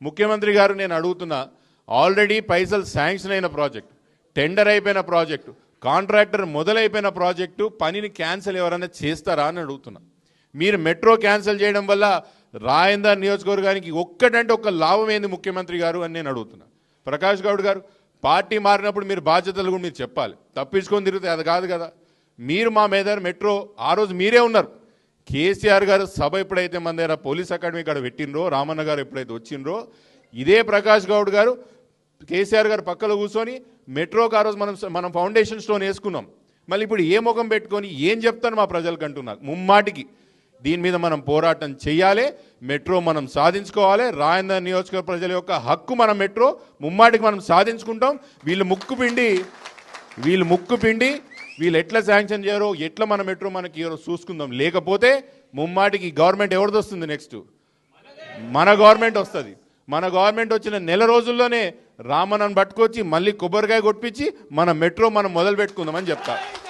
ముఖ్యమంత్రి గారు నేను అడుగుతున్నా, ఆల్రెడీ పైసలు శాంక్షన్ అయిన ప్రాజెక్ట్, టెండర్ అయిపోయిన ప్రాజెక్టు, కాంట్రాక్టర్ మొదలైపోయిన ప్రాజెక్టు పనిని క్యాన్సిల్ ఎవరైనా చేస్తారా అని అడుగుతున్నా. మీరు మెట్రో క్యాన్సిల్ చేయడం వల్ల రాయందర్ నియోజకవర్గానికి ఒక్కటంటే ఒక్క లాభం ఏంది ముఖ్యమంత్రి గారు అని నేను అడుగుతున్నా. ప్రకాష్ గౌడ్ గారు, పార్టీ మారినప్పుడు మీరు బాధ్యతలు కూడా మీరు చెప్పాలి. తప్పించుకొని తిరిగితే అది కాదు కదా. మీరు మా మీద మెట్రో ఆ రోజు మీరే ఉన్నారు. కేసీఆర్ గారు సభ ఎప్పుడైతే మన దగ్గర పోలీస్ అకాడమీ కాడ పెట్టినరో, రామన్న గారు ఎప్పుడైతే వచ్చిండ్రో, ఇదే ప్రకాష్ గౌడ్ గారు కేసీఆర్ గారు పక్కలో కూర్చొని మెట్రోకి ఆ రోజు మనం ఫౌండేషన్ స్టోన్ వేసుకున్నాం. మళ్ళీ ఇప్పుడు ఏ ముఖం పెట్టుకొని ఏం చెప్తాను మా ప్రజలకు అంటున్నారు. ముమ్మాటికి దీని మీద మనం పోరాటం చేయాలి. మెట్రో మనం సాధించుకోవాలి. రాయందర్ నియోజకవర్గ ప్రజల యొక్క హక్కు మనం మెట్రో ముమ్మాటికి మనం సాధించుకుంటాం. వీళ్ళు ముక్కు పిండి వీళ్ళు ఎట్లా శాంక్షన్ చేయరో, ఎట్లా మన మెట్రో మనకి చూసుకుందాం. లేకపోతే ముమ్మాటికి గవర్నమెంట్ ఎవరిది వస్తుంది? నెక్స్ట్ మన గవర్నమెంట్ వస్తుంది. మన గవర్నమెంట్ వచ్చిన నెల రోజుల్లోనే రామన్నను పట్టుకొచ్చి మళ్ళీ కొబ్బరికాయ కొట్టించి మన మెట్రో మనం మొదలు పెట్టుకుందామని చెప్తా.